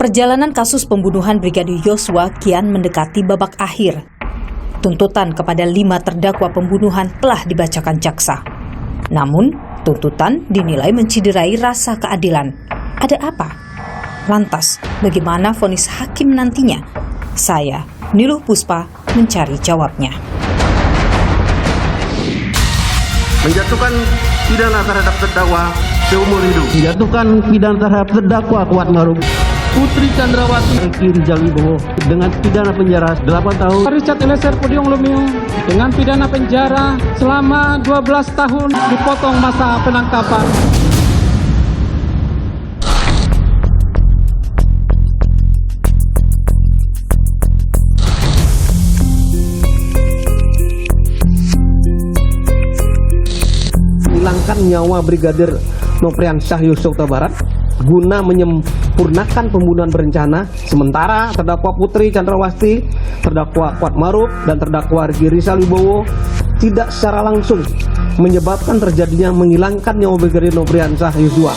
Perjalanan kasus pembunuhan Brigadir Yosua kian mendekati babak akhir. Tuntutan kepada 5 terdakwa pembunuhan telah dibacakan jaksa. Namun, tuntutan dinilai menciderai rasa keadilan. Ada apa? Lantas, bagaimana vonis hakim nantinya? Saya, Niluh Puspa, mencari jawabnya. Menjatuhkan pidana terhadap terdakwa seumur hidup. Menjatuhkan pidana terhadap terdakwa Kuatmaruf Putri Chandrawati, Ricky Rizal Wibowo dengan pidana penjara 8 tahun. Richard Eliezer Pudium Lumiu dengan pidana penjara selama 12 tahun dipotong masa penangkapan. Menghilangkan nyawa Brigadir Nofriansyah Yosua Huta Barat guna menyempurnakan pembunuhan berencana, sementara terdakwa Putri Chandrawati, terdakwa Kuatmaruf, dan terdakwa Ricky Rizal Wibowo tidak secara langsung menyebabkan terjadinya menghilangkan nyawa Brigadir Nofriansyah Yosua.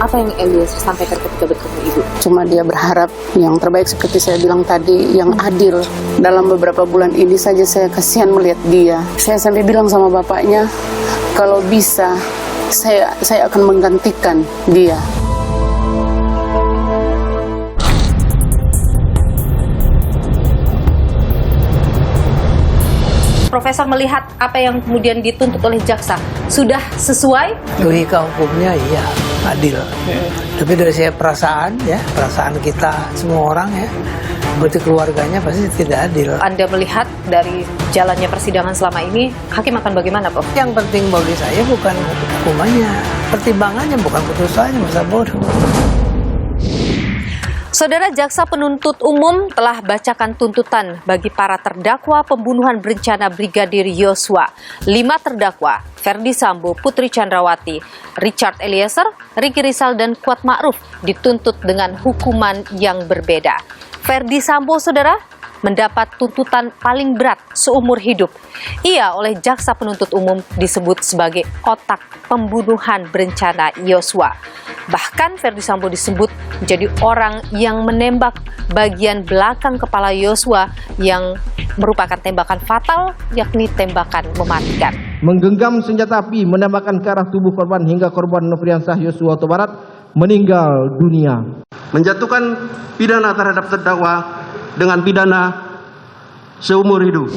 Apa yang Eliezer sampaikan ketika bertemu Ibu? Cuma dia berharap yang terbaik seperti saya bilang tadi, yang adil. Dalam beberapa bulan ini saja saya kasihan melihat dia. Saya sampai bilang sama bapaknya, kalau bisa saya akan menggantikan dia. Profesor melihat apa yang kemudian dituntut oleh jaksa sudah sesuai? Logika hukumnya iya adil. Tapi dari saya perasaan kita semua orang ya, berarti keluarganya pasti tidak adil. Anda melihat dari jalannya persidangan selama ini, hakim akan bagaimana, Prof? Yang penting bagi saya bukan hukumannya, pertimbangannya, bukan putusannya, masa bodoh. Saudara, jaksa penuntut umum telah bacakan tuntutan bagi para terdakwa pembunuhan berencana Brigadir Yosua. 5 terdakwa, Ferdi Sambo, Putri Chandrawati, Richard Eliezer, Ricky Rizal, dan Kuatmaruf dituntut dengan hukuman yang berbeda. Ferdi Sambo, saudara, mendapat tuntutan paling berat seumur hidup. Ia oleh jaksa penuntut umum disebut sebagai otak pembunuhan berencana Yosua. Bahkan Ferdi Sambo disebut menjadi orang yang menembak bagian belakang kepala Yosua yang merupakan tembakan fatal, yakni tembakan mematikan. Menggenggam senjata api menembakkan ke arah tubuh korban hingga korban Nofriansyah Yosua Huta Barat meninggal dunia. menjatuhkan pidana terhadap terdakwa dengan pidana seumur hidup.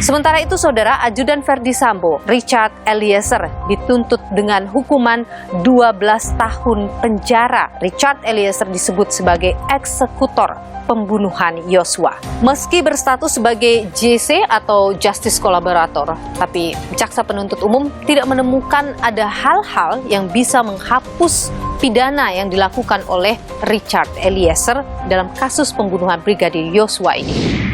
Sementara itu, saudara, ajudan Ferdi Sambo, Richard Eliezer, dituntut dengan hukuman 12 tahun penjara. Richard Eliezer disebut sebagai eksekutor pembunuhan Yosua. Meski berstatus sebagai JC atau Justice Collaborator, tapi jaksa penuntut umum tidak menemukan ada hal-hal yang bisa menghapus pidana yang dilakukan oleh Richard Eliezer dalam kasus pembunuhan Brigadir Yosua ini.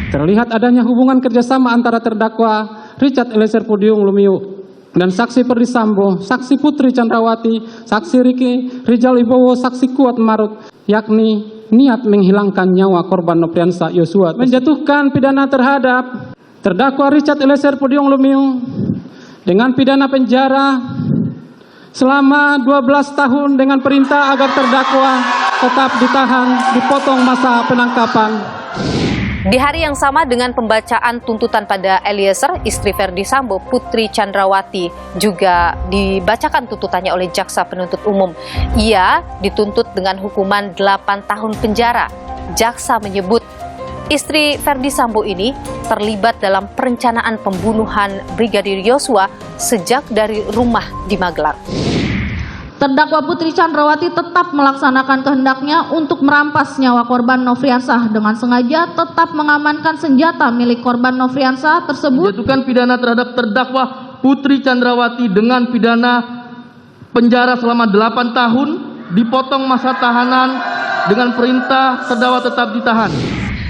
Terlihat adanya hubungan kerjasama antara terdakwa Richard Eliezer Pudium Lumiu dan saksi Ferdi Sambo, saksi Putri Chandrawati, saksi Ricky Rizal Wibowo, saksi Kuatmaruf, yakni niat menghilangkan nyawa korban Nofriansyah Yosua, menjatuhkan pidana terhadap terdakwa Richard Eliezer Pudium Lumiu dengan pidana penjara selama 12 tahun dengan perintah agar terdakwa tetap ditahan, dipotong masa penangkapan. Di hari yang sama dengan pembacaan tuntutan pada Eliezer, istri Ferdi Sambo, Putri Chandrawati, juga dibacakan tuntutannya oleh jaksa penuntut umum. Ia dituntut dengan hukuman 8 tahun penjara. Jaksa menyebut istri Ferdi Sambo ini terlibat dalam perencanaan pembunuhan Brigadir Yosua sejak dari rumah di Magelang. Terdakwa Putri Chandrawati tetap melaksanakan kehendaknya untuk merampas nyawa korban Nofriansyah dengan sengaja tetap mengamankan senjata milik korban Nofriansyah tersebut. Menjatuhkan pidana terhadap terdakwa Putri Chandrawati dengan pidana penjara selama 8 tahun, dipotong masa tahanan dengan perintah terdakwa tetap ditahan.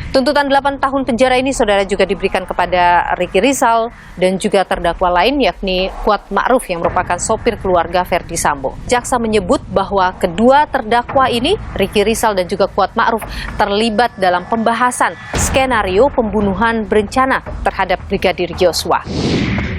Tuntutan 8 tahun penjara ini, saudara, juga diberikan kepada Ricky Rizal dan juga terdakwa lain, yakni Kuatmaruf yang merupakan sopir keluarga Ferdi Sambo. Jaksa menyebut bahwa kedua terdakwa ini, Ricky Rizal dan juga Kuatmaruf, terlibat dalam pembahasan skenario pembunuhan berencana terhadap Brigadir Yosua.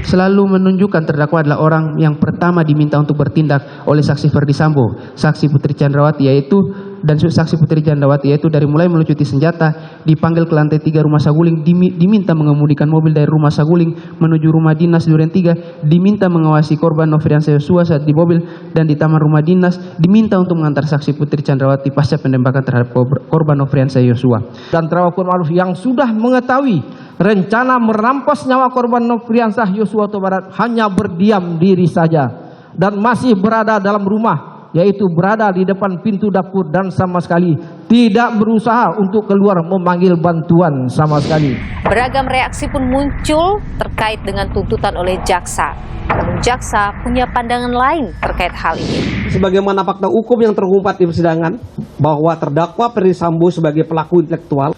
Selalu menunjukkan terdakwa adalah orang yang pertama diminta untuk bertindak oleh saksi Ferdi Sambo, saksi Putri Chandrawati, yaitu dan saksi Putri Candrawati, yaitu dari mulai melucuti senjata, dipanggil ke lantai 3 rumah saguling, diminta mengemudikan mobil dari rumah saguling menuju rumah dinas Duren 3, diminta mengawasi korban Nofriansah Yosua saat di mobil dan di taman rumah dinas, diminta untuk mengantar saksi Putri Candrawati pasca penembakan terhadap korban Nofriansah Yosua. Dan terdakwa Kuatmaruf yang sudah mengetahui rencana merampas nyawa korban Nofriansah Yosua Huta Barat hanya berdiam diri saja dan masih berada dalam rumah, yaitu berada di depan pintu dapur dan sama sekali tidak berusaha untuk keluar memanggil bantuan sama sekali. Beragam reaksi pun muncul terkait dengan tuntutan oleh jaksa. Namun jaksa punya pandangan lain terkait hal ini. Sebagaimana fakta hukum yang terungkap di persidangan bahwa terdakwa Ferdi Sambo sebagai pelaku intelektual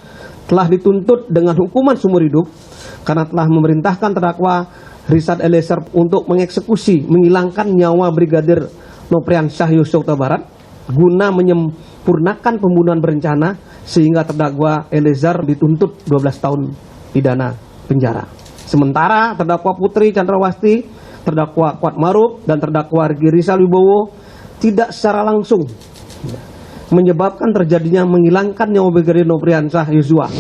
telah dituntut dengan hukuman seumur hidup karena telah memerintahkan terdakwa Richard Eliezer untuk mengeksekusi, menghilangkan nyawa Brigadir Nofriansah Yosua Huta Barat guna menyempurnakan pembunuhan berencana, sehingga terdakwa Eliezer dituntut 12 tahun pidana penjara. Sementara terdakwa Putri Candrawati, terdakwa Kuatmaruf, dan terdakwa Rizal Wibowo tidak secara langsung menyebabkan terjadinya menghilangkan nyawa Brigadir Nofriansah Yosua.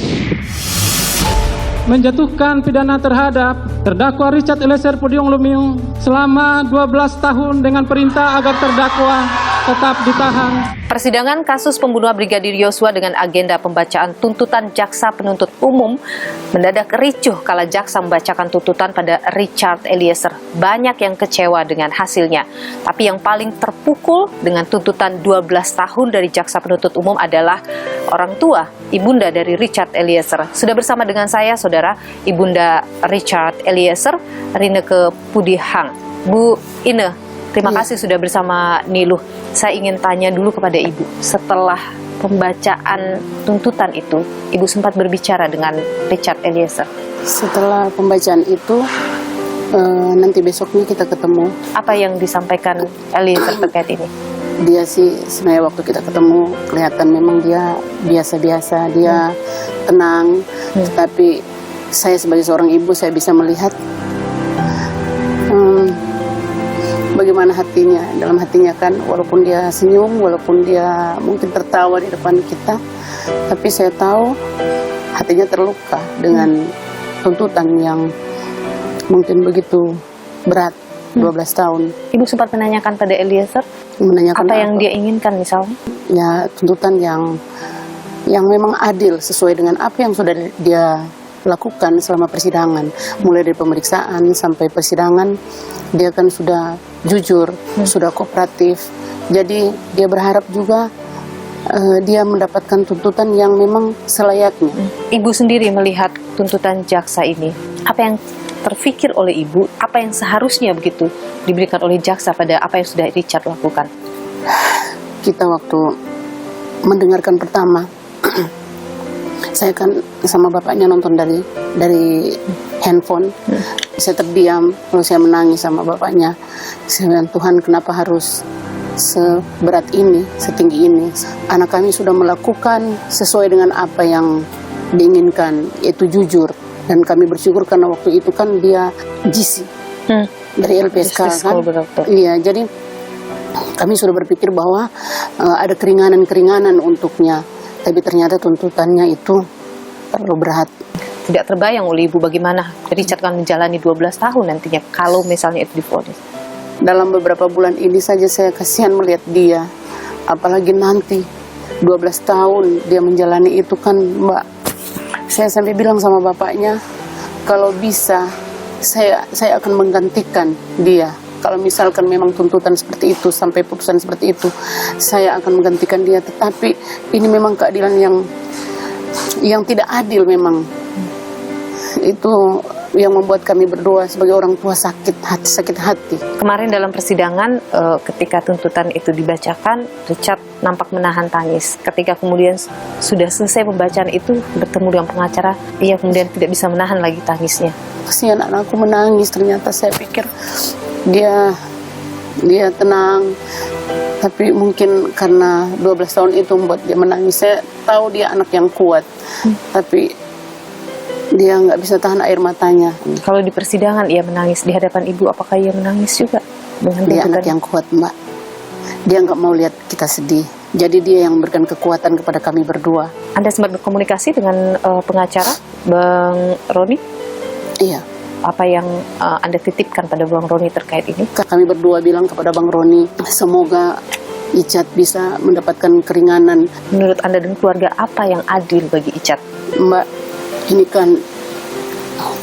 Menjatuhkan pidana terhadap terdakwa Richard Eliezer Pudium Lumiu selama 12 tahun dengan perintah agar terdakwa tetap ditahan. Persidangan kasus pembunuhan Brigadir Yosua dengan agenda pembacaan tuntutan jaksa penuntut umum mendadak ricuh kala jaksa membacakan tuntutan pada Richard Eliezer. Banyak yang kecewa dengan hasilnya. Tapi yang paling terpukul dengan tuntutan 12 tahun dari jaksa penuntut umum adalah orang tua, ibunda dari Richard Eliezer. Sudah bersama dengan saya, saudara, ibunda Richard Eliezer, Rineke Pudihang. Bu Ine, terima kasih sudah bersama Niluh. Saya ingin tanya dulu kepada Ibu, setelah pembacaan tuntutan itu, Ibu sempat berbicara dengan Richard Eliezer? Setelah pembacaan itu, nanti besoknya kita ketemu. Apa yang disampaikan Eliezer terkait ini? Dia sih sebenarnya waktu kita ketemu kelihatan memang dia biasa-biasa, dia tenang. Tetapi saya sebagai seorang ibu, saya bisa melihat bagaimana hatinya. Dalam hatinya kan, walaupun dia senyum, walaupun dia mungkin tertawa di depan kita, tapi saya tahu hatinya terluka dengan tuntutan yang mungkin begitu berat, 12 tahun. Ibu sempat menanyakan pada Eliezer menanyakan apa yang dia inginkan misalnya? Ya, tuntutan yang memang adil sesuai dengan apa yang sudah dia lakukan selama persidangan. Mulai dari pemeriksaan sampai persidangan, dia kan sudah jujur, sudah kooperatif. Jadi dia berharap juga dia mendapatkan tuntutan yang memang selayaknya. Ibu sendiri melihat tuntutan jaksa ini, apa yang terfikir oleh Ibu, apa yang seharusnya begitu diberikan oleh jaksa pada apa yang sudah Richard lakukan? Kita waktu mendengarkan pertama, saya kan sama bapaknya nonton dari handphone. Saya terdiam, lalu saya menangis sama bapaknya. Saya bilang, Tuhan, kenapa harus seberat ini, setinggi ini? Anak kami sudah melakukan sesuai dengan apa yang diinginkan, yaitu jujur. Dan kami bersyukur karena waktu itu kan dia GC dari LPSK kan. Iya, jadi kami sudah berpikir bahwa ada keringanan-keringanan untuknya. Tapi ternyata tuntutannya itu terlalu berat. Tidak terbayang oleh Ibu bagaimana Richard akan menjalani 12 tahun nantinya kalau misalnya itu divonis. Dalam beberapa bulan ini saja saya kasihan melihat dia. Apalagi nanti 12 tahun dia menjalani itu kan, Mbak. Saya sampai bilang sama bapaknya, kalau bisa saya akan menggantikan dia. Kalau misalkan memang tuntutan seperti itu, sampai putusan seperti itu, saya akan menggantikan dia. Tetapi ini memang keadilan yang tidak adil memang. Itu yang membuat kami berdoa sebagai orang tua sakit hati. Kemarin dalam persidangan ketika tuntutan itu dibacakan, Richard nampak menahan tangis. Ketika kemudian sudah selesai pembacaan itu, bertemu dengan pengacara, ia kemudian tidak bisa menahan lagi tangisnya. Kasihan anakku menangis, ternyata saya pikir dia tenang, tapi mungkin karena 12 tahun itu membuat dia menangis. Saya tahu dia anak yang kuat, tapi dia nggak bisa tahan air matanya. Kalau di persidangan ia menangis di hadapan Ibu, apakah ia menangis juga? Dia anak yang kuat, Mbak. Dia nggak mau lihat kita sedih. Jadi dia yang memberikan kekuatan kepada kami berdua. Anda sempat berkomunikasi dengan pengacara Bang Roni? Iya. Apa yang Anda titipkan pada Bang Roni terkait ini? Kami berdua bilang kepada Bang Roni, semoga Icat bisa mendapatkan keringanan. Menurut Anda dan keluarga, apa yang adil bagi Icat? Mbak, ini kan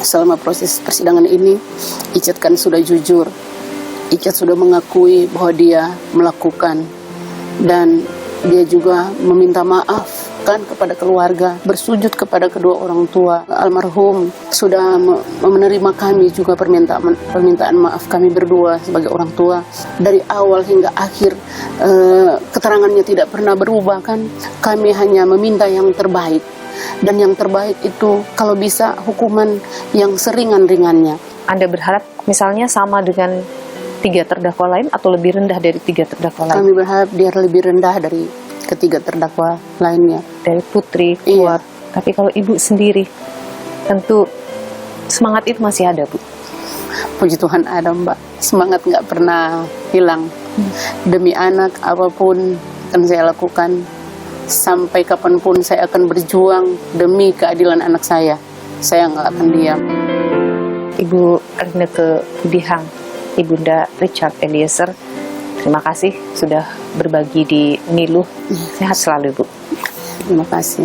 selama proses persidangan ini, Icat kan sudah jujur. Icat sudah mengakui bahwa dia melakukan, dan dia juga meminta maaf kan kepada keluarga, bersujud kepada kedua orang tua. Almarhum sudah menerima kami juga permintaan maaf kami berdua sebagai orang tua. Dari awal hingga akhir keterangannya tidak pernah berubah kan. Kami hanya meminta yang terbaik, dan yang terbaik itu kalau bisa hukuman yang seringan-ringannya. Anda berharap misalnya sama dengan 3 terdakwa lain atau lebih rendah dari 3 terdakwa lain? Kami berharap dia lebih rendah dari ketiga terdakwa lainnya. Dari Putri, Iya. Kuat. Tapi kalau Ibu sendiri, tentu semangat itu masih ada, Bu. Puji Tuhan ada, Mbak. Semangat nggak pernah hilang. Demi anak, apapun akan saya lakukan. Sampai kapanpun saya akan berjuang demi keadilan anak saya. Saya nggak akan diam. Ibu Erneke Budihang, Ibunda Richard Eliezer, terima kasih sudah berbagi di Niluh. Sehat selalu, Bu. Terima kasih.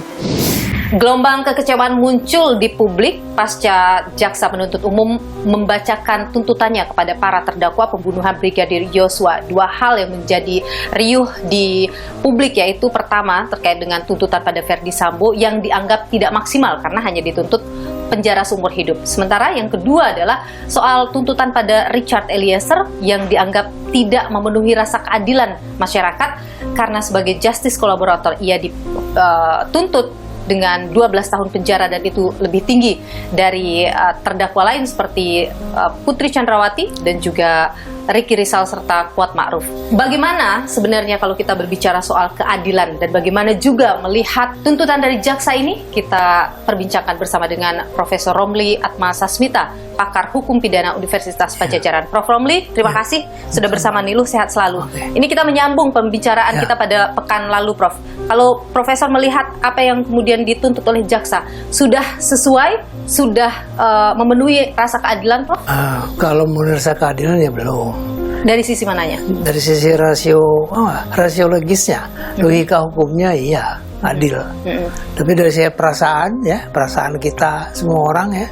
Gelombang kekecewaan muncul di publik pasca jaksa penuntut umum membacakan tuntutannya kepada para terdakwa pembunuhan Brigadir Yosua. 2 hal yang menjadi riuh di publik, yaitu pertama terkait dengan tuntutan pada Ferdi Sambo yang dianggap tidak maksimal karena hanya dituntut penjara seumur hidup. Sementara yang kedua adalah soal tuntutan pada Richard Eliezer yang dianggap tidak memenuhi rasa keadilan masyarakat karena sebagai justice collaborator ia dituntut dengan 12 tahun penjara, dan itu lebih tinggi dari terdakwa lain seperti Putri Chandrawati dan juga Ricky Rizal serta Kuat Ma'ruf. Bagaimana sebenarnya kalau kita berbicara soal keadilan dan bagaimana juga melihat tuntutan dari jaksa ini? Kita perbincangkan bersama dengan Profesor Romli Atmasasmita, pakar hukum pidana Universitas Padjadjaran. Prof. Romli, terima kasih sudah bersama Niluh, sehat selalu. Ini kita menyambung pembicaraan kita pada pekan lalu, Prof. Kalau Profesor melihat apa yang kemudian dituntut oleh jaksa, sudah sesuai, sudah memenuhi rasa keadilan, Prof? Kalau menurut rasa keadilan ya belum. Dari sisi mananya? Dari sisi rasio logisnya, logika hukumnya iya adil. Tapi dari sisi perasaan ya, perasaan kita semua orang ya,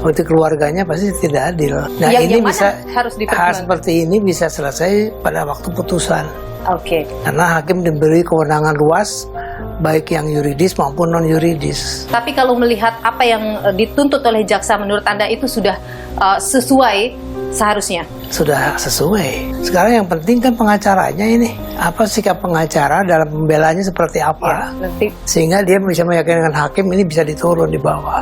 untuk keluarganya pasti tidak adil. Nah, ini bisa harus hal seperti ini bisa selesai pada waktu putusan. Oke. Karena hakim diberi kewenangan luas baik yang yuridis maupun non yuridis. Tapi kalau melihat apa yang dituntut oleh jaksa, menurut Anda itu sudah sesuai seharusnya? Sudah sesuai. Sekarang yang penting kan pengacaranya ini. Apa sikap pengacara dalam pembelaannya seperti apa? Ya, nanti. Sehingga dia bisa meyakinkan hakim ini bisa diturun di bawah.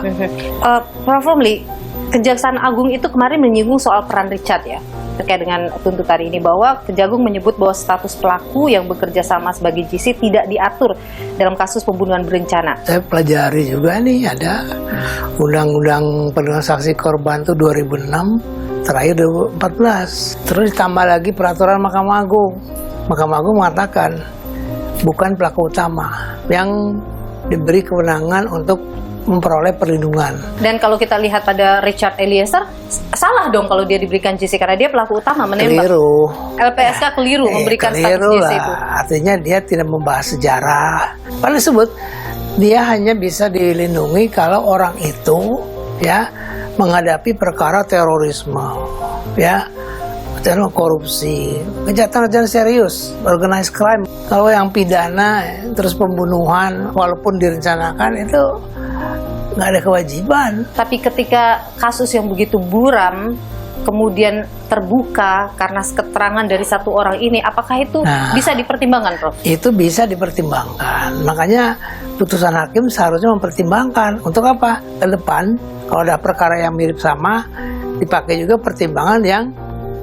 Prof. Romli, Kejaksaan Agung itu kemarin menyinggung soal peran Richard ya, terkait dengan tuntutan ini, bahwa Kejagung menyebut bahwa status pelaku yang bekerja sama sebagai GC tidak diatur dalam kasus pembunuhan berencana. Saya pelajari juga nih, ada Undang-Undang Perlindungan Saksi Korban itu 2006, terakhir 2014. Terus ditambah lagi peraturan Mahkamah Agung. Mahkamah Agung mengatakan bukan pelaku utama yang diberi kewenangan untuk memperoleh perlindungan. Dan kalau kita lihat pada Richard Eliezer, salah dong kalau dia diberikan GC karena dia pelaku utama menembak. Keliru. LPSK keliru memberikan status GC itu. Artinya dia tidak membahas sejarah. Paling disebut dia hanya bisa dilindungi kalau orang itu ya menghadapi perkara terorisme, ya, korupsi, kejahatan serius, organized crime. Kalau yang pidana terus pembunuhan walaupun direncanakan itu nggak ada kewajiban. Tapi ketika kasus yang begitu buram kemudian terbuka karena keterangan dari satu orang ini, apakah itu bisa dipertimbangkan, Prof? Itu bisa dipertimbangkan. Makanya putusan hakim seharusnya mempertimbangkan untuk apa? Ke depan kalau ada perkara yang mirip sama, dipakai juga pertimbangan yang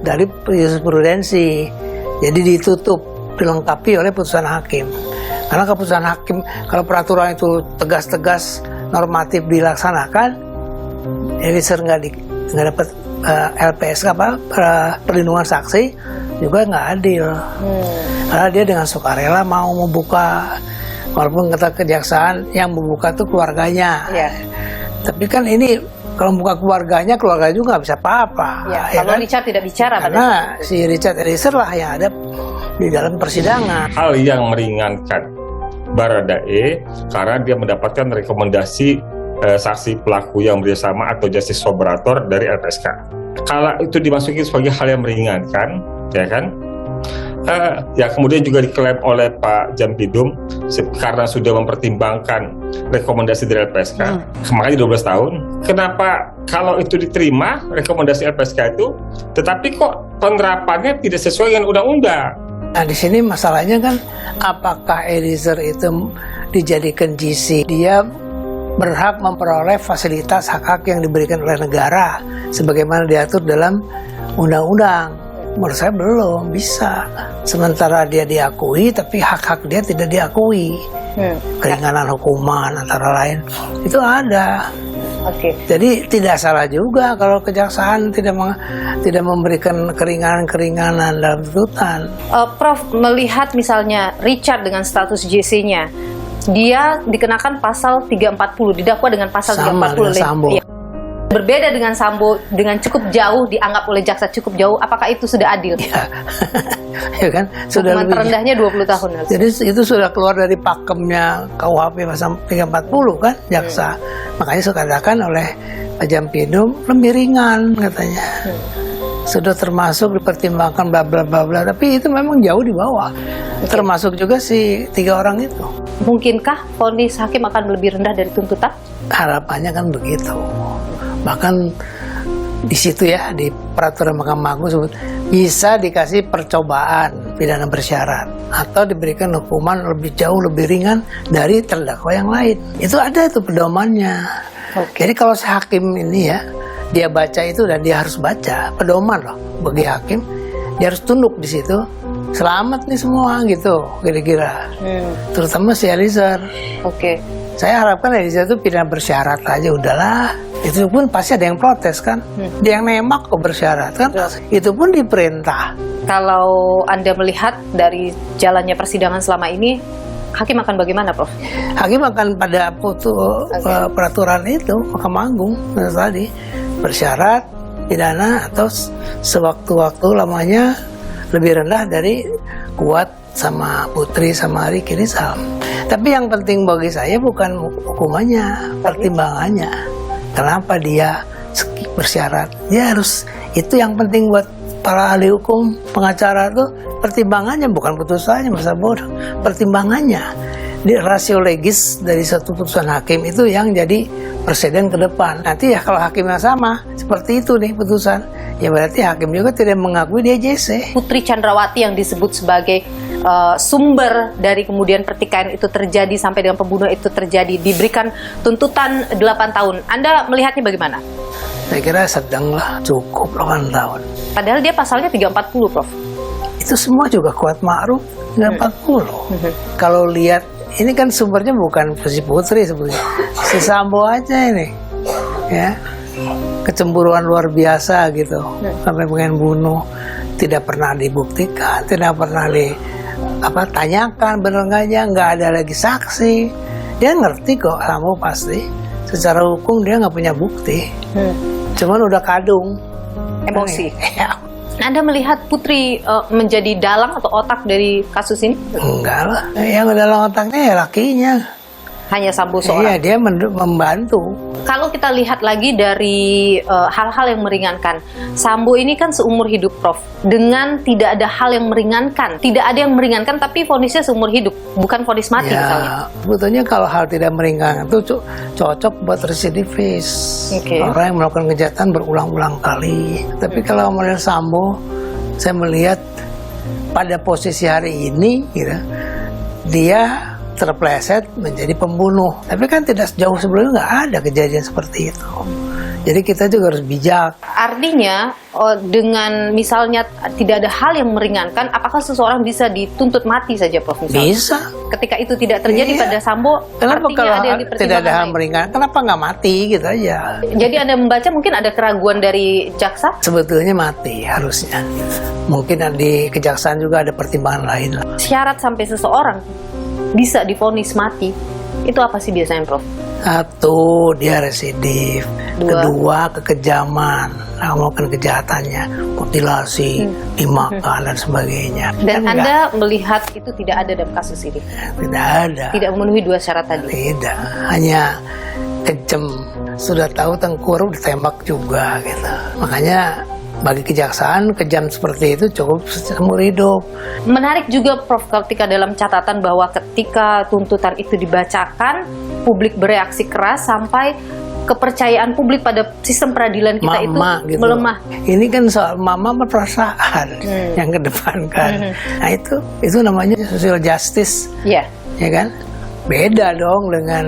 dari jurisprudensi. Jadi ditutup, dilengkapi oleh putusan hakim. Karena keputusan hakim, kalau peraturan itu tegas-tegas normatif dilaksanakan, Eliezer nggak dapat LPSK perlindungan saksi juga nggak adil. Karena dia dengan sukarela mau membuka, walaupun kata kejaksaan yang membuka itu keluarganya. Tapi kan ini kalau membuka keluarganya juga nggak bisa apa-apa. Kalau kan? Richard tidak bicara karena si Richard Eliezer lah yang ada di dalam persidangan. Hal yang meringankan Baradae karena dia mendapatkan rekomendasi saksi pelaku yang bersama atau justice collaborator dari LPSK. Kalau itu dimasuki sebagai hal yang meringankan, ya kan? Ya kemudian juga diklaim oleh Pak Jampidum karena sudah mempertimbangkan rekomendasi dari LPSK, makanya 12 tahun. Kenapa kalau itu diterima rekomendasi LPSK itu, tetapi kok penerapannya tidak sesuai dengan undang-undang? Nah di sini masalahnya kan, apakah Eliezer itu dijadikan GC? Dia berhak memperoleh fasilitas hak-hak yang diberikan oleh negara sebagaimana diatur dalam undang-undang. Menurut saya belum bisa. Sementara dia diakui, tapi hak-hak dia tidak diakui. Keringanan hukuman antara lain itu ada. Jadi tidak salah juga kalau kejaksaan tidak memberikan keringanan-keringanan dalam tuntutan. Prof, melihat misalnya Richard dengan status JC-nya, dia dikenakan pasal 340, didakwa dengan pasal 340 oleh Sambo. Berbeda dengan Sambo, dengan cukup jauh, dianggap oleh jaksa cukup jauh. Apakah itu sudah adil? Ya kan, sudah hukuman terendahnya 20 tahun. Jadi itu sudah keluar dari pakemnya KUHP pasal 340 kan, jaksa. Makanya sudah katakan oleh Pak Jampidum lebih ringan katanya. Sudah termasuk dipertimbangkan bla bla bla bla, tapi itu memang jauh di bawah. Termasuk juga si 3 orang itu. Mungkinkah vonis hakim akan lebih rendah dari tuntutan? Harapannya kan begitu. Bahkan di situ ya, di peraturan Mahkamah Agung sebut bisa dikasih percobaan pidana bersyarat atau diberikan hukuman jauh lebih ringan dari terdakwa yang lain. Itu ada itu pedomannya. Jadi kalau si hakim ini ya, dia baca itu dan dia harus baca pedoman loh bagi hakim, dia harus tunduk di situ. Selamat nih semua gitu kira-kira. Terutama si Eliezer. Saya harapkan Eliezer itu pidana bersyarat aja udahlah. Itu pun pasti ada yang protes kan. Dia yang nembak kok bersyarat kan. Itu pun diperintah. Kalau Anda melihat dari jalannya persidangan selama ini, hakim akan bagaimana, Prof? Hakim akan pada peraturan itu Mahkamah Agung tadi, bersyarat, pidana atau sewaktu-waktu lamanya lebih rendah dari Kuat sama Putri sama Ricky Rizal. Tapi yang penting bagi saya bukan hukumannya, pertimbangannya. Kenapa dia bersyarat? Dia harus, itu yang penting buat para ahli hukum, pengacara tuh pertimbangannya, bukan putusannya, masa bodoh. Pertimbangannya, di rasio legis dari satu putusan hakim itu yang jadi presiden ke depan. Nanti ya kalau hakimnya sama, seperti itu nih putusan, ya berarti hakim juga tidak mengakui dia JC. Putri Chandrawati yang disebut sebagai sumber dari kemudian pertikaian itu terjadi sampai dengan pembunuhan itu terjadi, diberikan tuntutan 8 tahun. Anda melihatnya bagaimana? Saya kira sedanglah, cukup 8 tahun. Padahal dia pasalnya 340, Prof. Itu semua juga Kuat Ma'ruf 340. Kalau lihat, ini kan sumbernya bukan si Putri sebetulnya. Si Sambo aja ini. Ya. Kecemburuan luar biasa gitu. Sampai pengen bunuh. Tidak pernah dibuktikan, tidak pernah tanyakan bener nggak ada lagi saksi. Dia ngerti kok, Sambo pasti. Secara hukum dia nggak punya bukti. Cuman udah kadung. Emosi. Anda melihat Putri menjadi dalang atau otak dari kasus ini? Enggak lah. Yang dalam otaknya ya lakinya. Hanya Sambo seorang? Iya, dia membantu. Kalau kita lihat lagi dari hal-hal yang meringankan, Sambo ini kan seumur hidup, Prof. Dengan tidak ada hal yang meringankan. Tidak ada yang meringankan, tapi vonisnya seumur hidup. Bukan vonis mati misalnya. Sebetulnya kalau hal tidak meringankan itu cocok buat residivis. Orang yang melakukan kejahatan berulang-ulang kali. Tapi kalau melihat Sambo, saya melihat pada posisi hari ini, gitu, dia terpleset menjadi pembunuh. Tapi kan tidak jauh sebelumnya nggak ada kejadian seperti itu. Jadi kita juga harus bijak. Artinya dengan misalnya tidak ada hal yang meringankan, apakah seseorang bisa dituntut mati saja, Prof? Misalnya? Bisa. Ketika itu tidak terjadi pada Sambo, Kenapa artinya kalau ada yang tidak ada hal lain. meringankan? Kenapa nggak mati gitu aja? Jadi Anda membaca mungkin ada keraguan dari jaksa? Sebetulnya mati harusnya. Mungkin di kejaksaan juga ada pertimbangan lain lah. Syarat sampai seseorang bisa divonis mati, itu apa sih biasanya, Prof? Satu, dia residif. Kedua, kekejaman, melakukan kejahatannya, mutilasi, dimakan dan sebagainya. Dan Kan Anda melihat itu tidak ada dalam kasus ini? tidak ada. Tidak memenuhi dua syarat tadi? Tidak, hanya kejam. Sudah tahu tengkur ditembak juga gitu. Makanya bagi kejaksaan kejam seperti itu cukup seumur hidup. Menarik juga, Prof, ketika dalam catatan bahwa ketika tuntutan itu dibacakan, publik bereaksi keras sampai kepercayaan publik pada sistem peradilan kita itu gitu. melemah. Ini kan soal mama perasaan yang kedepankan. Nah itu namanya social justice, ya kan? Beda dong dengan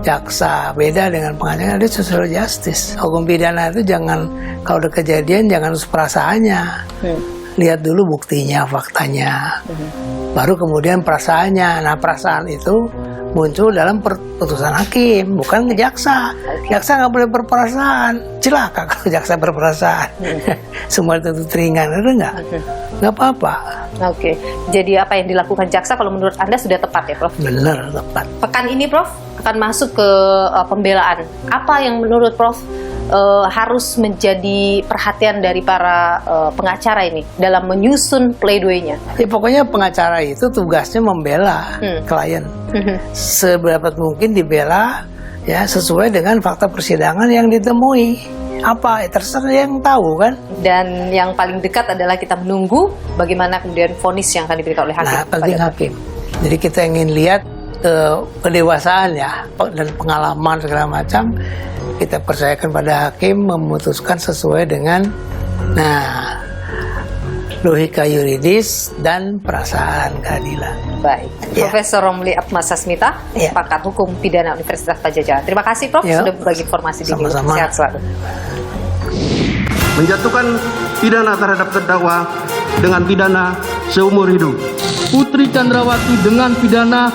jaksa, beda dengan pengadilan. Itu social justice. Hukum pidana itu jangan kalau ada kejadian jangan perasaannya. Lihat dulu buktinya, faktanya. Baru kemudian perasaannya. Nah, perasaan itu muncul dalam putusan hakim, bukan ke jaksa. Jaksa nggak boleh berperasaan. Celaka kalau jaksa berperasaan. Semua itu ringan, itu nggak apa-apa. Oke, jadi apa yang dilakukan jaksa kalau menurut Anda sudah tepat ya, Prof? Benar, tepat. Pekan ini, Prof, akan masuk ke pembelaan. Apa yang menurut Prof harus menjadi perhatian dari para pengacara ini dalam menyusun pleidoynya? Ya pokoknya pengacara itu tugasnya membela klien. Seberapa mungkin dibela ya sesuai dengan fakta persidangan yang ditemui. Apa terserah yang tahu kan. Dan yang paling dekat adalah kita menunggu bagaimana kemudian vonis yang akan diberikan oleh hakim. Nah, penting hakim. Jadi kita ingin lihat kedewasaan ya dan pengalaman segala macam. Kita percayakan pada hakim memutuskan sesuai dengan logika yuridis dan perasaan keadilan. Baik, Profesor Romli Atmasasmita, pakar hukum pidana Universitas Padjadjaran. Terima kasih, Prof, sudah berbagi informasi di sini. Sehat selalu. Menjatuhkan pidana terhadap terdakwa dengan pidana seumur hidup. Putri Chandrawati dengan pidana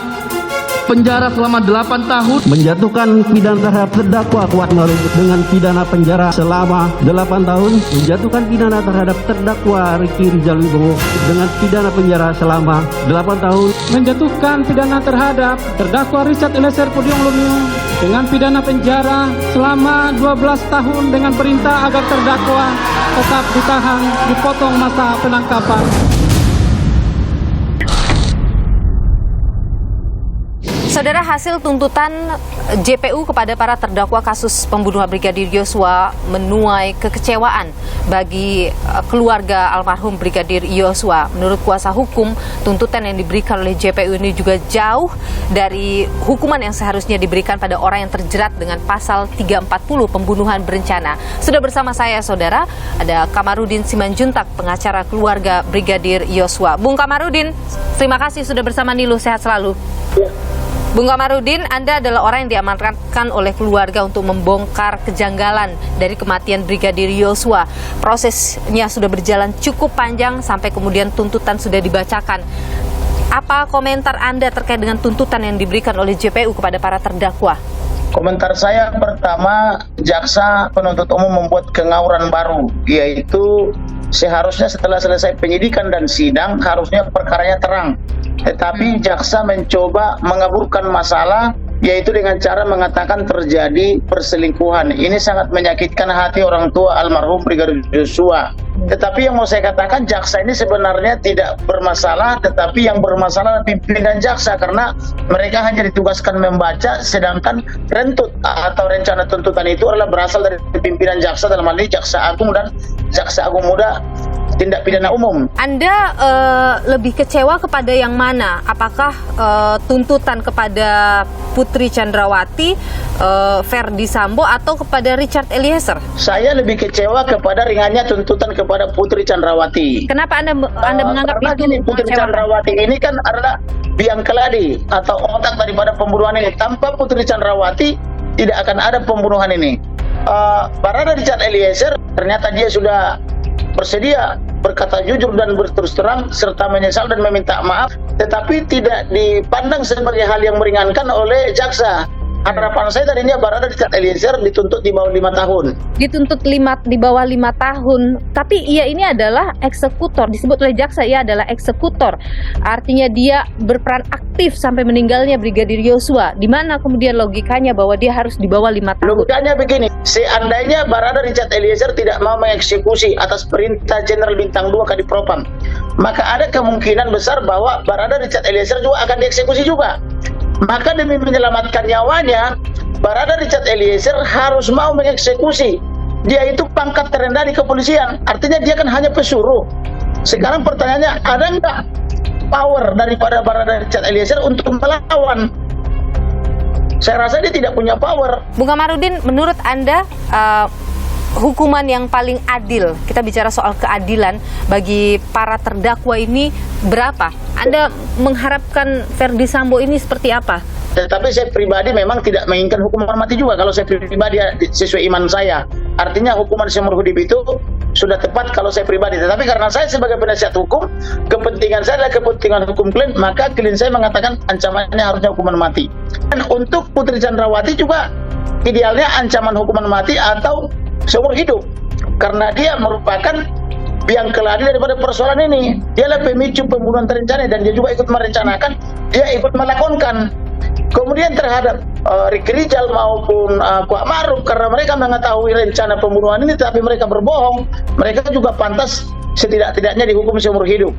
penjara selama 8 tahun. Menjatuhkan pidana terhadap terdakwa Kuatmaruf dengan pidana penjara selama 8 tahun. Menjatuhkan pidana terhadap terdakwa Ricky Rizal Wibowo dengan pidana penjara selama 8 tahun. Menjatuhkan pidana terhadap terdakwa Richard Eliezer Pudium Lumiu dengan pidana penjara selama 12 tahun dengan perintah agar terdakwa tetap ditahan, dipotong masa penangkapan. Saudara, hasil tuntutan JPU kepada para terdakwa kasus pembunuhan Brigadir Yosua menuai kekecewaan bagi keluarga almarhum Brigadir Yosua. Menurut kuasa hukum, tuntutan yang diberikan oleh JPU ini juga jauh dari hukuman yang seharusnya diberikan pada orang yang terjerat dengan pasal 340 pembunuhan berencana. Sudah bersama saya, saudara, ada Kamarudin Simanjuntak, pengacara keluarga Brigadir Yosua. Bung Kamarudin, terima kasih sudah bersama Nilu, sehat selalu. Bung Kamarudin, Anda adalah orang yang diamanatkan oleh keluarga untuk membongkar kejanggalan dari kematian Brigadir Yosua. Prosesnya sudah berjalan cukup panjang sampai kemudian tuntutan sudah dibacakan. Apa komentar Anda terkait dengan tuntutan yang diberikan oleh JPU kepada para terdakwa? Komentar saya pertama, jaksa penuntut umum membuat kengawuran baru, yaitu seharusnya setelah selesai penyidikan dan sidang harusnya perkaranya terang. Tetapi jaksa mencoba mengaburkan masalah, yaitu dengan cara mengatakan terjadi perselingkuhan. Ini sangat menyakitkan hati orang tua almarhum Brigadir Yosua. Tetapi yang mau saya katakan, jaksa ini sebenarnya tidak bermasalah, tetapi yang bermasalah pimpinan jaksa, karena mereka hanya ditugaskan membaca, sedangkan rentut atau rencana tuntutan itu adalah berasal dari pimpinan jaksa, dalam hal ini Jaksa Agung dan Jaksa Agung Muda Tindak Pidana Umum. Anda lebih kecewa kepada yang mana? Apakah tuntutan kepada Putri Chandrawati, Ferdi Sambo, atau kepada Richard Eliezer? Saya lebih kecewa kepada ringannya tuntutan kepada Putri Chandrawati. Kenapa Anda menganggap karena itu? Gini, Putri Chandrawati ini kan adalah biang keladi atau otak daripada pembunuhan ini. Tanpa Putri Chandrawati tidak akan ada pembunuhan ini. Barada Richard Eliezer ternyata dia sudah bersedia berkata jujur dan berterus terang serta menyesal dan meminta maaf, tetapi tidak dipandang sebagai hal yang meringankan oleh jaksa. Harapan saya tadinya Barada Richard Eliezer dituntut di bawah 5 tahun. Dituntut di bawah 5 tahun, tapi ia ini adalah eksekutor, disebut oleh jaksa ia adalah eksekutor. Artinya dia berperan aktif sampai meninggalnya Brigadir Yosua. Di mana kemudian logikanya bahwa dia harus di bawah 5 tahun? Logikanya begini, seandainya Barada Richard Eliezer tidak mau mengeksekusi atas perintah Jenderal Bintang 2 Kadipropam, maka ada kemungkinan besar bahwa Barada Richard Eliezer juga akan dieksekusi juga. Maka demi menyelamatkan nyawanya, Barada Richard Eliezer harus mau mengeksekusi. Dia itu pangkat terendah di kepolisian, artinya dia kan hanya pesuruh. Sekarang pertanyaannya, ada nggak power daripada Barada Richard Eliezer untuk melawan? Saya rasa dia tidak punya power. Bung Kamarudin, menurut Anda hukuman yang paling adil, kita bicara soal keadilan bagi para terdakwa ini berapa? Anda mengharapkan Ferdi Sambo ini seperti apa? Tetapi saya pribadi memang tidak menginginkan hukuman mati juga. Kalau saya pribadi sesuai iman saya, artinya hukuman seumur hidup itu sudah tepat kalau saya pribadi. Tetapi karena saya sebagai penasihat hukum, kepentingan saya adalah kepentingan hukum klien, maka klien saya mengatakan ancamannya harusnya hukuman mati. Dan untuk Putri Chandrawati juga idealnya ancaman hukuman mati atau seumur hidup, karena dia merupakan biang keladi daripada persoalan ini. Dialah pemicu pembunuhan terencana dan dia juga ikut merencanakan, dia ikut melakonkan. Kemudian terhadap Ricky Rizal maupun Kuat Maruf, karena mereka mengetahui rencana pembunuhan ini tapi mereka berbohong, mereka juga pantas setidak-tidaknya dihukum seumur hidup.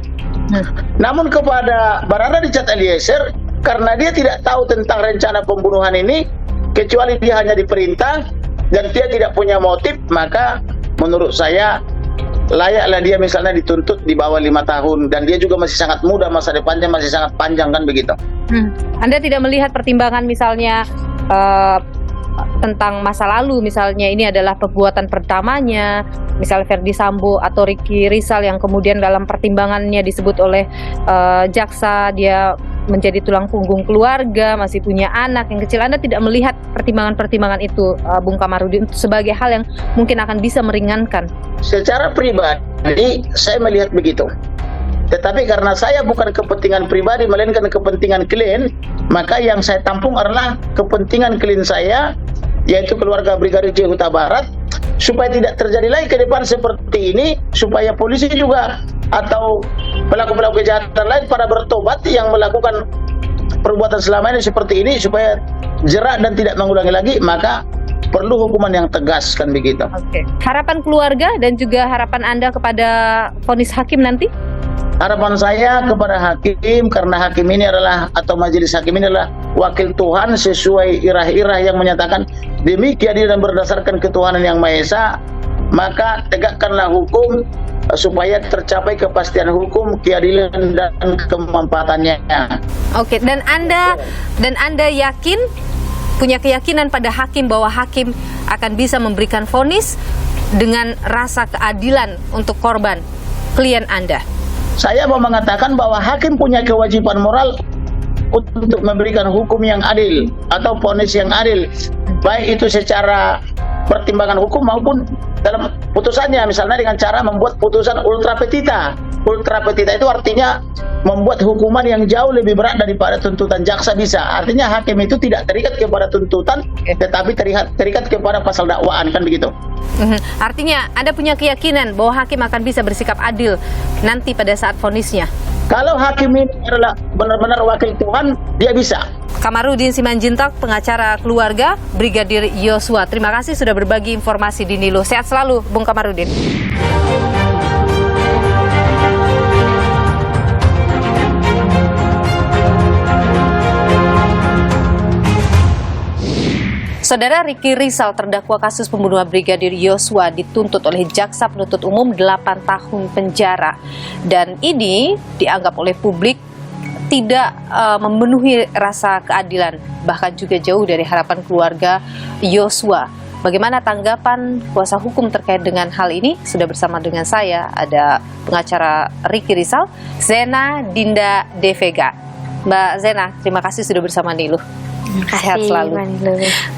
Namun kepada Barada Richard Eliezer, karena dia tidak tahu tentang rencana pembunuhan ini, kecuali dia hanya diperintah dan dia tidak punya motif, maka menurut saya layaklah dia misalnya dituntut di bawah 5 tahun, dan dia juga masih sangat muda, masa depannya masih sangat panjang, kan begitu. Anda tidak melihat pertimbangan misalnya tentang masa lalu, misalnya ini adalah perbuatan pertamanya, misalnya Ferdi Sambo atau Ricky Rizal yang kemudian dalam pertimbangannya disebut oleh jaksa dia menjadi tulang punggung keluarga, masih punya anak yang kecil. Anda tidak melihat pertimbangan-pertimbangan itu, Bung Kamarudin, sebagai hal yang mungkin akan bisa meringankan? Secara pribadi, saya melihat begitu. Tetapi karena saya bukan kepentingan pribadi, melainkan kepentingan klien, maka yang saya tampung adalah kepentingan klien saya, yaitu keluarga Brigadir J. Huta Barat, supaya tidak terjadi lagi ke depan seperti ini, supaya polisi juga atau pelaku-pelaku kejahatan lain pada bertobat yang melakukan perbuatan selama ini seperti ini, supaya jerak dan tidak mengulangi lagi, maka perlu hukuman yang tegas, kan begitu. Oke. Harapan keluarga dan juga harapan Anda kepada vonis hakim nanti? Harapan saya kepada hakim, karena hakim ini adalah, atau majelis hakim ini adalah wakil Tuhan sesuai irah-irah yang menyatakan demi keadilan berdasarkan ketuhanan yang Maha Esa, maka tegakkanlah hukum supaya tercapai kepastian hukum, keadilan dan kemanfaatannya. Oke, dan Anda yakin, punya keyakinan pada hakim bahwa hakim akan bisa memberikan vonis dengan rasa keadilan untuk korban klien Anda? Saya mau mengatakan bahwa hakim punya kewajiban moral untuk memberikan hukum yang adil atau vonis yang adil, baik itu secara pertimbangan hukum maupun dalam putusannya, misalnya dengan cara membuat putusan ultra petita. Ultra petita itu artinya membuat hukuman yang jauh lebih berat daripada tuntutan jaksa bisa. Artinya hakim itu tidak terikat kepada tuntutan, tetapi terikat kepada pasal dakwaan, kan begitu. Artinya Anda punya keyakinan bahwa hakim akan bisa bersikap adil nanti pada saat vonisnya? Kalau hakim ini adalah benar-benar wakil Tuhan, dia bisa. Kamarudin Simanjuntak, pengacara keluarga Brigadir Yosua. Terima kasih sudah berbagi informasi di Nilu. Sehat selalu, Bung Kamarudin. Saudara, Ricky Rizal, terdakwa kasus pembunuhan Brigadir Yosua, dituntut oleh Jaksa Penuntut Umum 8 tahun penjara. Dan ini dianggap oleh publik tidak memenuhi rasa keadilan, bahkan juga jauh dari harapan keluarga Yosua. Bagaimana tanggapan kuasa hukum terkait dengan hal ini? Sudah bersama dengan saya, ada pengacara Ricky Rizal, Zena Dinda De Vega. Mbak Zena, terima kasih sudah bersama Nilu. Sehat selalu.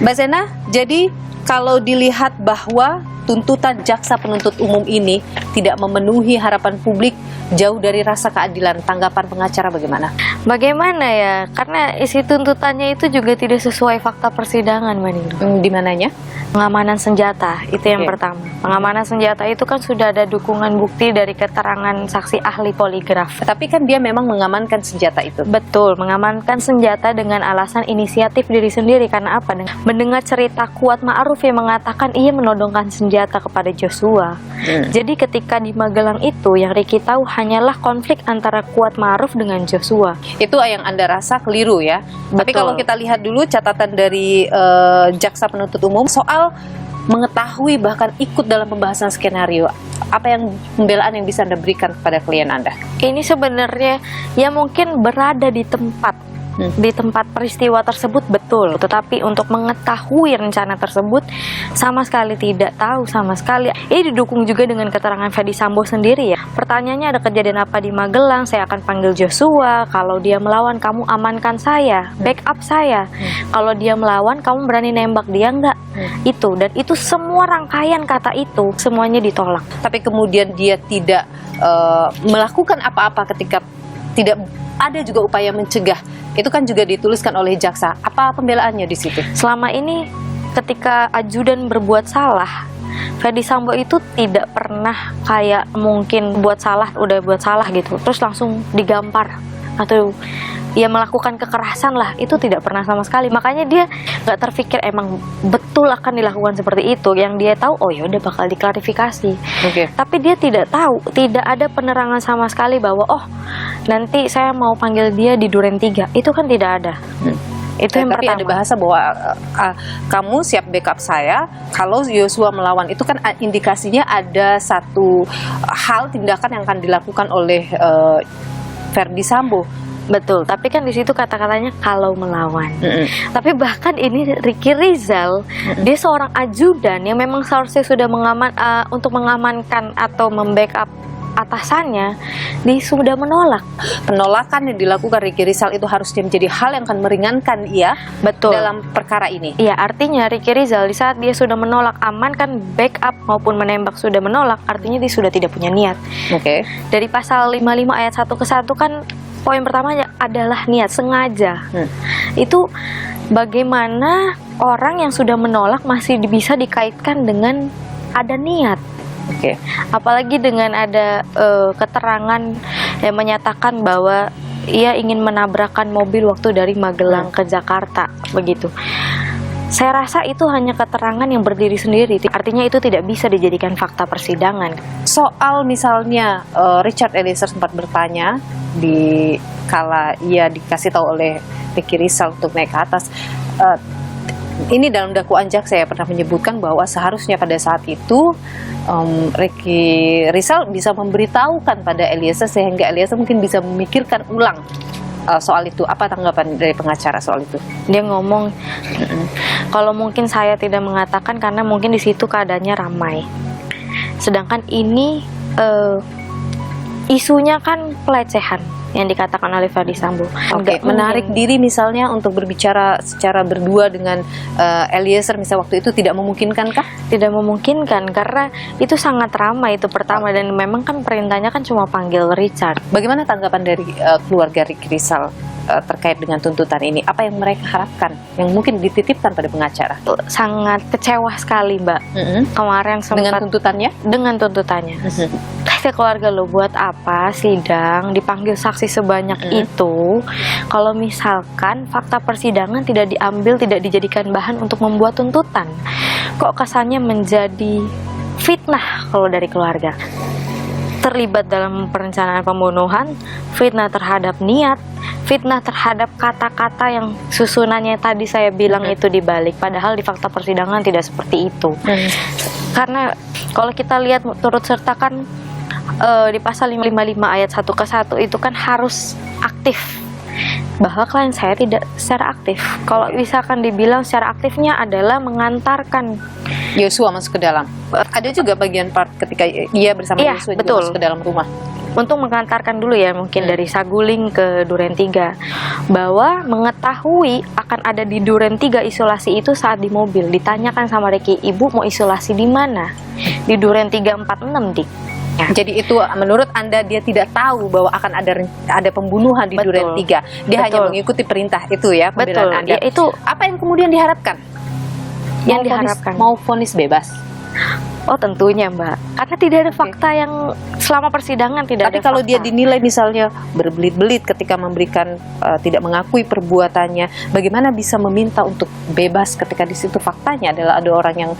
Mbak Zena, jadi kalau dilihat bahwa tuntutan jaksa penuntut umum ini tidak memenuhi harapan publik, jauh dari rasa keadilan, tanggapan pengacara bagaimana? Bagaimana ya? Karena isi tuntutannya itu juga tidak sesuai fakta persidangan, Maningdo. Di mananya? Pengamanan senjata, itu yang pertama. Pengamanan senjata itu kan sudah ada dukungan bukti dari keterangan saksi ahli poligraf. Tapi kan dia memang mengamankan senjata itu. Betul, mengamankan senjata dengan alasan inisiatif diri sendiri. Karena apa? Mendengar cerita Kuat Ma'ruf yang mengatakan ia menodongkan senjata kepada Joshua. Jadi ketika di Magelang itu yang Ricky tahu hanyalah konflik antara Kuat Ma'ruf dengan Joshua. Itu yang Anda rasa keliru ya. Betul. Tapi kalau kita lihat dulu catatan dari jaksa penuntut umum soal mengetahui bahkan ikut dalam pembahasan skenario, apa yang pembelaan yang bisa Anda berikan kepada klien Anda? Ini sebenarnya ya mungkin berada di tempat peristiwa tersebut, betul, tetapi untuk mengetahui rencana tersebut sama sekali tidak tahu sama sekali. Ini didukung juga dengan keterangan Ferdi Sambo sendiri ya. Pertanyaannya, ada kejadian apa di Magelang, saya akan panggil Joshua, kalau dia melawan kamu amankan saya, backup saya, kalau dia melawan kamu berani nembak dia enggak? Itu, dan itu semua rangkaian kata itu semuanya ditolak. Tapi kemudian dia tidak melakukan apa-apa ketika tidak ada juga upaya mencegah. Itu kan juga dituliskan oleh jaksa. Apa pembelaannya di situ? Selama ini ketika ajudan berbuat salah, Ferdi Sambo itu tidak pernah kayak mungkin udah buat salah gitu, terus langsung digampar atau ya melakukan kekerasan lah, itu tidak pernah sama sekali. Makanya dia nggak terpikir emang betul akan dilakukan seperti itu. Yang dia tahu, oh ya udah bakal diklarifikasi. Tapi dia tidak tahu, tidak ada penerangan sama sekali bahwa oh nanti saya mau panggil dia di Duren 3. Itu kan tidak ada. Itu yang tapi pertama. ada bahasa bahwa kamu siap backup saya kalau Joshua melawan. Itu kan indikasinya ada satu hal tindakan yang akan dilakukan oleh Ferdi Sambo. Betul, tapi kan di situ kata-katanya kalau melawan. Tapi bahkan ini Ricky Rizal, dia seorang ajudan yang memang seharusnya sudah untuk mengamankan atau membackup atasannya, dia sudah menolak. Penolakan yang dilakukan Ricky Rizal itu harusnya menjadi hal yang akan meringankan ia dalam perkara ini. Iya, artinya Ricky Rizal di saat dia sudah menolak amankan, backup maupun menembak sudah menolak, artinya dia sudah tidak punya niat. Dari pasal 55 ayat 1 ke 1 kan poin pertamanya adalah niat, sengaja. Itu bagaimana orang yang sudah menolak masih bisa dikaitkan dengan ada niat. Apalagi dengan ada keterangan yang menyatakan bahwa ia ingin menabrakkan mobil waktu dari Magelang ke Jakarta, begitu. Saya rasa itu hanya keterangan yang berdiri sendiri, artinya itu tidak bisa dijadikan fakta persidangan. Soal misalnya Richard Eliezer sempat bertanya di kala ia dikasih tahu oleh Ricky Rizal untuk naik ke atas. Ini dalam dakwaan jaksa saya pernah menyebutkan bahwa seharusnya pada saat itu Ricky Rizal bisa memberitahukan pada Eliezer sehingga Eliezer mungkin bisa memikirkan ulang soal itu. Apa tanggapan dari pengacara soal itu? Dia ngomong, kalau mungkin saya tidak mengatakan karena mungkin di situ keadaannya ramai. Sedangkan ini isunya kan pelecehan yang dikatakan oleh Ferdi Sambo. Menarik diri misalnya untuk berbicara secara berdua dengan Eliezer misalnya waktu itu tidak memungkinkan kah? Tidak memungkinkan karena itu sangat ramai, itu pertama, dan memang kan perintahnya kan cuma panggil Richard. Bagaimana tanggapan dari keluarga Ricky Rizal terkait dengan tuntutan ini? Apa yang mereka harapkan yang mungkin dititipkan pada pengacara? Sangat kecewa sekali, Mbak. Kemarin sempat dengan tuntutannya? Dengan tuntutannya. Kata keluarga, lo buat apa sidang dipanggil saksi sebanyak itu kalau misalkan fakta persidangan tidak diambil, tidak dijadikan bahan untuk membuat tuntutan? Kok kesannya menjadi fitnah kalau dari keluarga? Terlibat dalam perencanaan pembunuhan, fitnah terhadap niat, fitnah terhadap kata-kata yang susunannya tadi saya bilang itu dibalik, padahal di fakta persidangan tidak seperti itu. Karena kalau kita lihat turut sertakan di pasal 555 ayat 1 ke 1 itu kan harus aktif, bahwa klien saya tidak secara aktif. Kalau misalkan dibilang secara aktifnya adalah mengantarkan Joshua masuk ke dalam. Ada juga bagian part ketika ia bersama Joshua juga masuk ke dalam rumah. untuk mengantarkan dulu ya mungkin dari Saguling ke Duren 3, bahwa mengetahui akan ada di Duren 3 isolasi itu saat di mobil ditanyakan sama Ricky, ibu mau isolasi di mana? Di Duren 346 Dik. Ya. Jadi itu menurut Anda dia tidak tahu bahwa akan ada pembunuhan di Duren 3. Dia hanya mengikuti perintah itu ya, pembelaan Anda. Ya, itu apa yang kemudian diharapkan? Yang diharapkan mau vonis bebas. Oh tentunya Mbak, karena tidak ada fakta yang selama persidangan tidak ada. Tapi kalau dia dinilai misalnya berbelit-belit ketika memberikan tidak mengakui perbuatannya, bagaimana bisa meminta untuk bebas ketika di situ faktanya adalah ada orang yang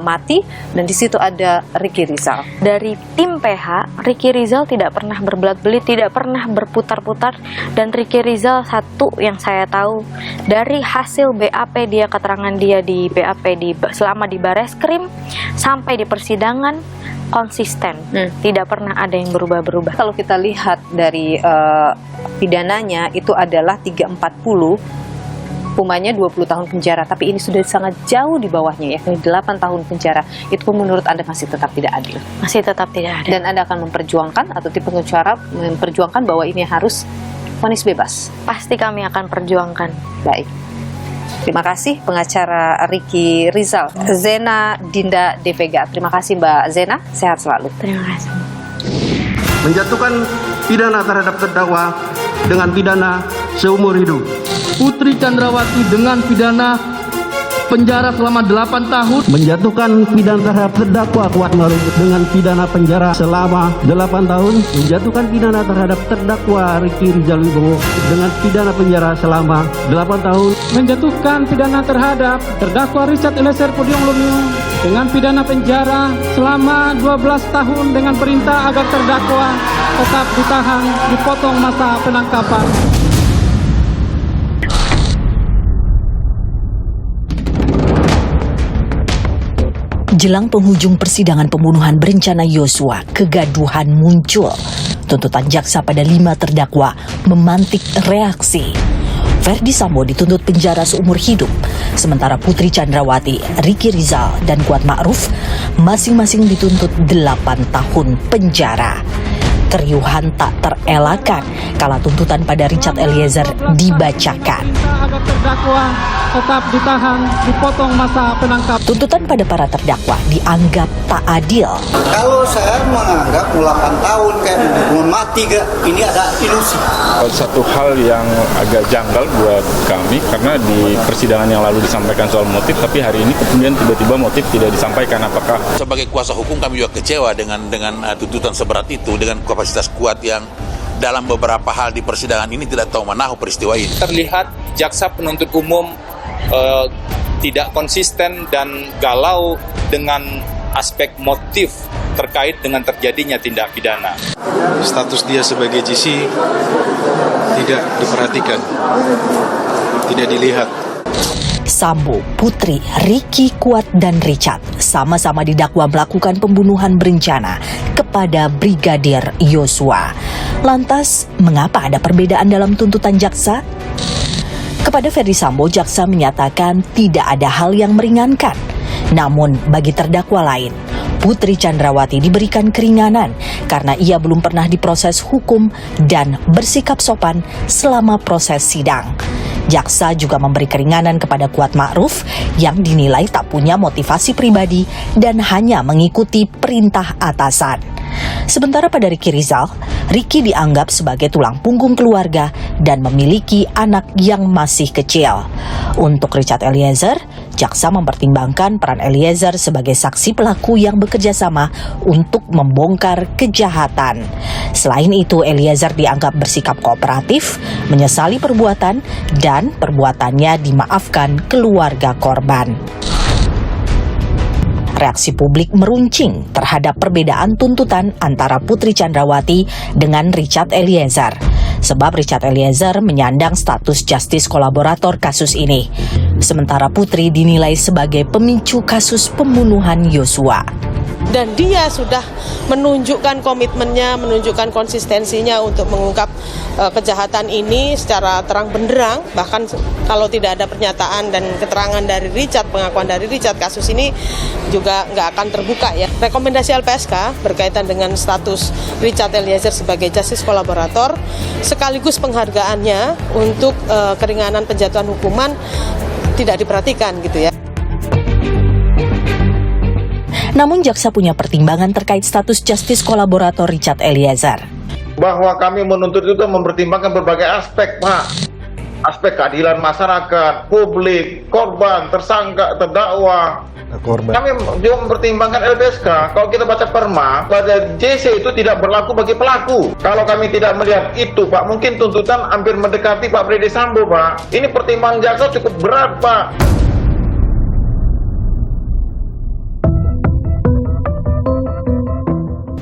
mati dan di situ ada Ricky Rizal. Dari tim PH, Ricky Rizal tidak pernah berbelit-belit, tidak pernah berputar-putar, dan Ricky Rizal satu yang saya tahu dari hasil BAP dia, keterangan dia di BAP selama di Bareskrim sampai di persidangan konsisten, tidak pernah ada yang berubah-berubah. Kalau kita lihat dari pidananya itu adalah 340, hukumannya 20 tahun penjara, tapi ini sudah sangat jauh di bawahnya, yakni 8 tahun penjara. Itu pun menurut Anda masih tetap tidak adil? Masih tetap tidak adil. Dan Anda akan memperjuangkan atau tim pengacara memperjuangkan bahwa ini harus vonis bebas? Pasti kami akan perjuangkan. Baik. Terima kasih pengacara Ricky Rizal, Zena Dinda De Vega. Terima kasih Mbak Zena, sehat selalu. Terima kasih. Menjatuhkan pidana terhadap terdakwa dengan pidana seumur hidup. Putri Chandrawati dengan pidana penjara selama 8 tahun. Menjatuhkan pidana terhadap terdakwa Kuatmaruf dengan pidana penjara selama 8 tahun. Menjatuhkan pidana terhadap terdakwa Ricky Rizal Wibowo dengan pidana penjara selama 8 tahun. Menjatuhkan pidana terhadap terdakwa Richard Eliezer Pudium Lumiu dengan pidana penjara selama 12 tahun dengan perintah agar terdakwa tetap ditahan, dipotong masa penangkapan. Jelang penghujung persidangan pembunuhan berencana Yosua, kegaduhan muncul. Tuntutan jaksa pada 5 terdakwa memantik reaksi. Ferdi Sambo dituntut penjara seumur hidup, sementara Putri Chandrawati, Ricky Rizal, dan Kuatmaruf masing-masing dituntut 8 tahun penjara. Keriuhan tak terelakkan kala tuntutan pada Richard Eliezer dibacakan. Agar terdakwa tetap ditahan, dipotong masa penangkapan. Tuntutan pada para terdakwa dianggap tak adil. Kalau saya menganggap 8 tahun kayak hukuman mati, ini ada ilusi. Satu hal yang agak janggal buat kami karena di persidangan yang lalu disampaikan soal motif, tapi hari ini kemudian tiba-tiba motif tidak disampaikan. Apakah sebagai kuasa hukum kami juga kecewa dengan tuntutan seberat itu, dengan kapasitas kuat yang dalam beberapa hal di persidangan ini tidak tahu menahu peristiwa ini. Terlihat jaksa penuntut umum tidak konsisten dan galau dengan aspek motif terkait dengan terjadinya tindak pidana. Status dia sebagai GC tidak diperhatikan, tidak dilihat. Sambo, Putri, Ricky, Kuat, dan Richard sama-sama didakwa melakukan pembunuhan berencana kepada Brigadir Yosua. Lantas, mengapa ada perbedaan dalam tuntutan jaksa? Kepada Ferdi Sambo, jaksa menyatakan tidak ada hal yang meringankan. Namun, bagi terdakwa lain, Putri Chandrawati diberikan keringanan karena ia belum pernah diproses hukum dan bersikap sopan selama proses sidang. Jaksa juga memberi keringanan kepada Kuatmaruf yang dinilai tak punya motivasi pribadi dan hanya mengikuti perintah atasan. Sementara pada Ricky Rizal, Ricky dianggap sebagai tulang punggung keluarga dan memiliki anak yang masih kecil. Untuk Richard Eliezer, jaksa mempertimbangkan peran Eliezer sebagai saksi pelaku yang bekerja sama untuk membongkar kejahatan. Selain itu, Eliezer dianggap bersikap kooperatif, menyesali perbuatan, dan perbuatannya dimaafkan keluarga korban. Reaksi publik meruncing terhadap perbedaan tuntutan antara Putri Chandrawati dengan Richard Eliezer. Sebab Richard Eliezer menyandang status justice kolaborator kasus ini. Sementara Putri dinilai sebagai pemicu kasus pembunuhan Yosua. dan dia sudah menunjukkan komitmennya, menunjukkan konsistensinya untuk mengungkap kejahatan ini secara terang benderang. Bahkan kalau tidak ada pernyataan dan keterangan dari Richard, pengakuan dari Richard, kasus ini juga nggak akan terbuka ya. Rekomendasi LPSK berkaitan dengan status Richard Eliezer sebagai justice kolaborator sekaligus penghargaannya untuk keringanan penjatuhan hukuman tidak diperhatikan gitu ya. Namun jaksa punya pertimbangan terkait status justice kolaborator Richard Eliezer. Bahwa kami menuntut itu mempertimbangkan berbagai aspek, Pak. Aspek keadilan masyarakat, publik, korban, tersangka, terdakwa. Kami juga mempertimbangkan LPSK. Kalau kita baca perma, pada JC itu tidak berlaku bagi pelaku. Kalau kami tidak melihat itu, Pak, mungkin tuntutan hampir mendekati Pak Freddy Sambo, Pak. Ini pertimbangan jaksa cukup berat, Pak.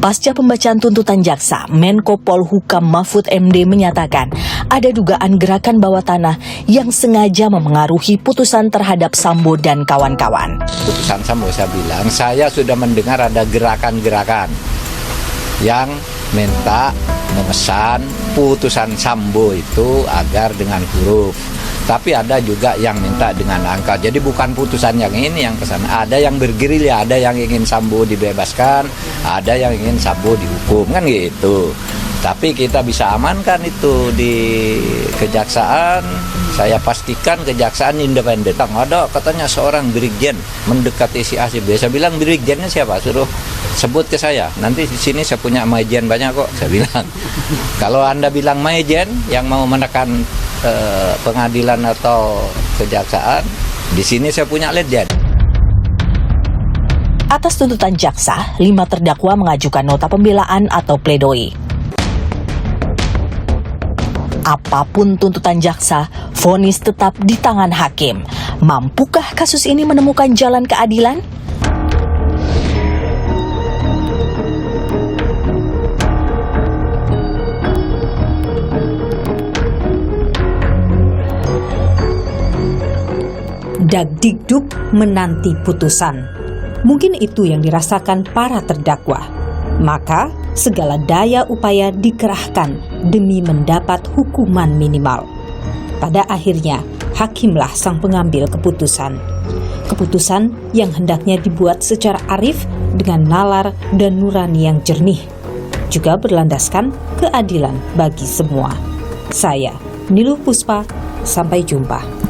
Pasca pembacaan tuntutan jaksa, Menko Polhukam Mahfud MD menyatakan ada dugaan gerakan bawah tanah yang sengaja memengaruhi putusan terhadap Sambo dan kawan-kawan. Putusan Sambo saya bilang, saya sudah mendengar ada gerakan-gerakan yang minta memesan putusan Sambo itu agar dengan huruf. Tapi ada juga yang minta dengan angka. Jadi bukan putusan yang ini yang kesana. Ada yang bergerilya, ada yang ingin Sambo dibebaskan, ada yang ingin Sambo dihukum, kan gitu. Tapi kita bisa amankan itu di kejaksaan. Saya pastikan kejaksaan independen. Ada katanya seorang brigjen mendekati si A si B. Saya bilang brigjennya siapa? Suruh sebut ke saya. Nanti di sini saya punya majen banyak kok. Saya bilang. Kalau Anda bilang majen yang mau menekan pengadilan atau kejaksaan, di sini saya punya legend. Atas tuntutan jaksa, 5 terdakwa mengajukan nota pembelaan atau pledoi. Apapun tuntutan jaksa, vonis tetap di tangan hakim. Mampukah kasus ini menemukan jalan keadilan? Dagdikduk menanti putusan. Mungkin itu yang dirasakan para terdakwa. Maka segala daya upaya dikerahkan demi mendapat hukuman minimal. Pada akhirnya, hakimlah sang pengambil keputusan. Keputusan yang hendaknya dibuat secara arif dengan nalar dan nurani yang jernih. Juga berlandaskan keadilan bagi semua. Saya, Niluh Puspa, sampai jumpa.